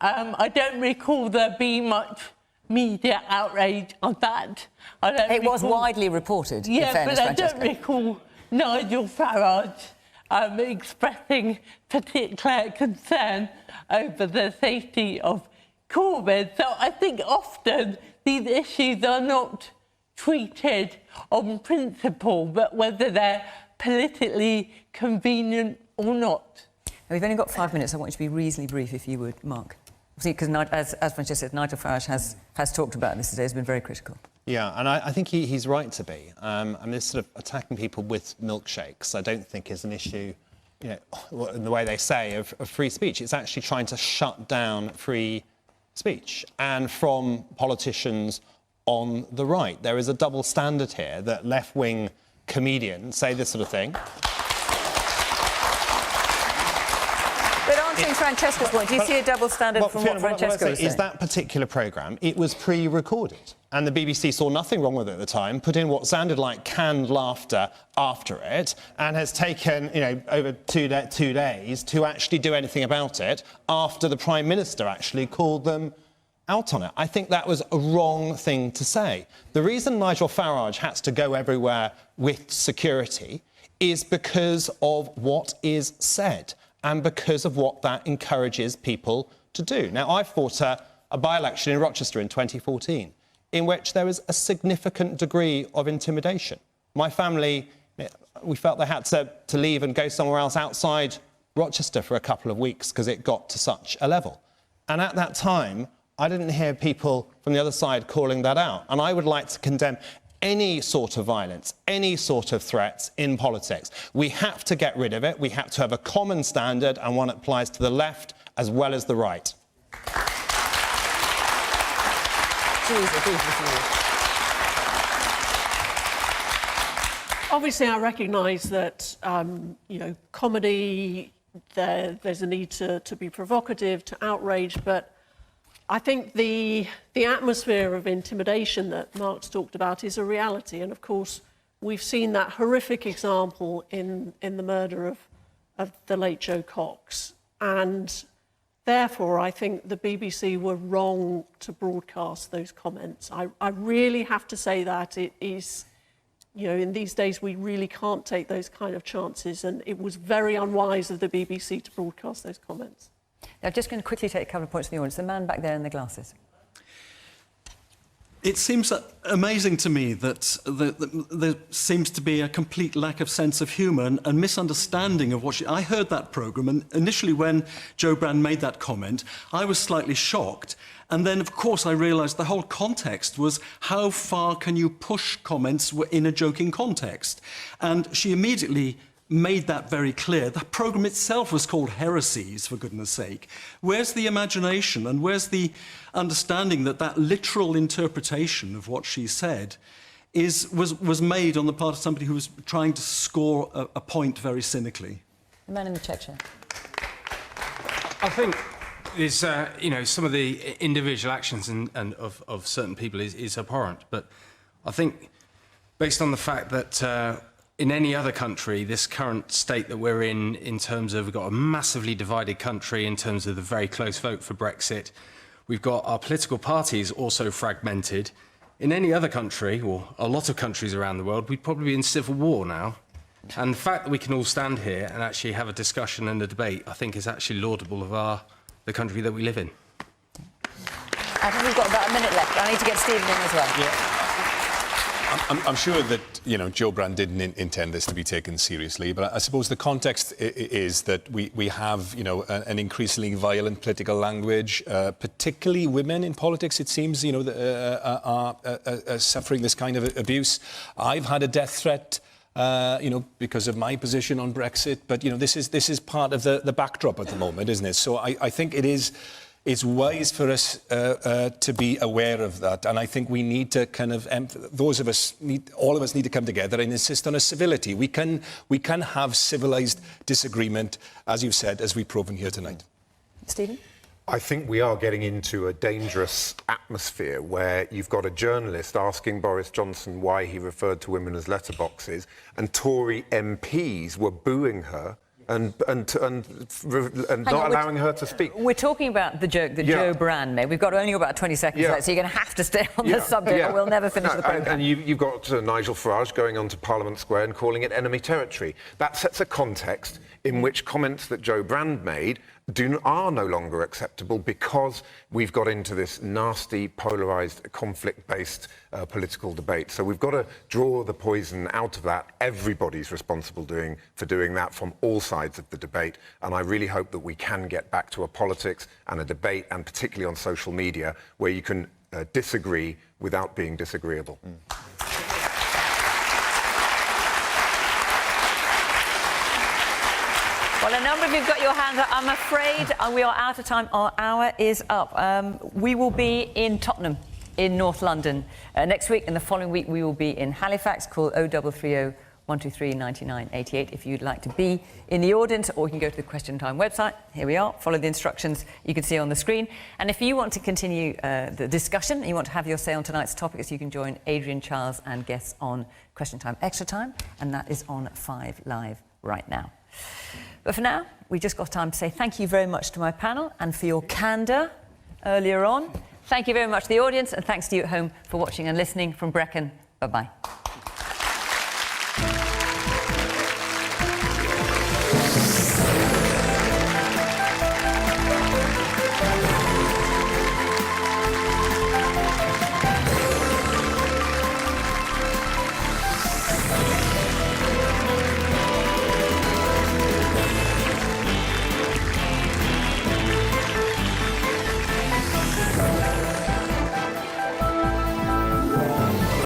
I don't recall there being much media outrage on that. It was widely reported, in fairness, but I don't recall Nigel Farage expressing particular concern over the safety of Corbyn. So I think often these issues are not treated on principle, but whether they're politically convenient or not. We've only got 5 minutes. I want you to be reasonably brief, if you would, Mark. Because, as Francesca said, Nigel Farage has talked about this today. He's been very critical. Yeah, and I think he's right to be. And this sort of attacking people with milkshakes, I don't think is an issue, you know, in the way they say, of free speech. It's actually trying to shut down free speech. And from politicians on the right, there is a double standard here that left-wing comedians say this sort of thing. But answering Francesca's point, do you see a double standard from what Francesca was saying? Is that particular programme, it was pre-recorded. And the BBC saw nothing wrong with it at the time, put in what sounded like canned laughter after it, and has taken, you know, over two days to actually do anything about it after the Prime Minister actually called them out on it. I think that was a wrong thing to say. The reason Nigel Farage has to go everywhere with security is because of what is said and because of what that encourages people to do. Now, I fought a by-election in Rochester in 2014 in which there was a significant degree of intimidation. My family, we felt they had to leave and go somewhere else outside Rochester for a couple of weeks because it got to such a level. And at that time, I didn't hear people from the other side calling that out. And I would like to condemn any sort of violence, any sort of threats in politics. We have to get rid of it. We have to have a common standard and one that applies to the left as well as the right. Obviously, I recognise that, you know, comedy, there's a need to be provocative, to outrage, but I think the atmosphere of intimidation that Mark's talked about is a reality. And, of course, we've seen that horrific example in the murder of the late Joe Cox. And therefore, I think the BBC were wrong to broadcast those comments. I really have to say that. It is, you know, in these days we really can't take those kind of chances, and it was very unwise of the BBC to broadcast those comments. Now, just going to quickly take a couple of points from the audience. The man back there in the glasses. It seems amazing to me that there seems to be a complete lack of sense of humour and misunderstanding of what I heard that programme, and initially when Jo Brand made that comment, I was slightly shocked. And then, of course, I realised the whole context was how far can you push comments in a joking context? And she immediately made that very clear. The programme itself was called Heresies, for goodness sake. Where's the imagination and where's the understanding that that literal interpretation of what she said was made on the part of somebody who was trying to score a point very cynically? The man in the check shirt. I think there's, you know, some of the individual actions of certain people is abhorrent, but I think based on the fact that in any other country, this current state that we're in terms of we've got a massively divided country in terms of the very close vote for Brexit, we've got our political parties also fragmented. In any other country, or a lot of countries around the world, we'd probably be in civil war now. And the fact that we can all stand here and actually have a discussion and a debate, I think is actually laudable of the country that we live in. I think we've got about a minute left. I need to get Stephen in as well. Yeah. I'm sure that, you know, Jo Brand didn't intend this to be taken seriously, but I suppose the context is that we have, you know, an increasingly violent political language, particularly women in politics, it seems, you know, are suffering this kind of abuse. I've had a death threat, you know, because of my position on Brexit, but, you know, this is part of the backdrop at the moment, isn't it? So I think it's wise for us to be aware of that, and I think we need to kind of all of us need to come together and insist on a civility. We can have civilised disagreement, as you've said, as we've proven here tonight. Stephen? I think we are getting into a dangerous atmosphere where you've got a journalist asking Boris Johnson why he referred to women as letterboxes, and Tory MPs were booing her and not allowing her to speak. We're talking about the joke that Jo Brand made. We've got only about 20 seconds left, so you're going to have to stay on the subject, or we'll never finish the programme. And you've got Nigel Farage going onto Parliament Square and calling it enemy territory. That sets a context in which comments that Jo Brand made are no longer acceptable, because we've got into this nasty, polarised, conflict-based political debate. So we've got to draw the poison out of that. Everybody's responsible for doing that from all sides of the debate. And I really hope that we can get back to a politics and a debate, and particularly on social media, where you can disagree without being disagreeable. Well, a number of you have got your hands up. I'm afraid we are out of time. Our hour is up. We will be in Tottenham, in North London, next week, and the following week we will be in Halifax. Call 0330 123 9988 if you'd like to be in the audience, or you can go to the Question Time website. Here we are. Follow the instructions you can see on the screen. And if you want to continue the discussion, and you want to have your say on tonight's topics, you can join Adrian, Charles and guests on Question Time Extra Time, and that is on 5 Live right now. But for now, we just got time to say thank you very much to my panel and for your candour earlier on. Thank you very much to the audience, and thanks to you at home for watching and listening. From Brecon, bye-bye.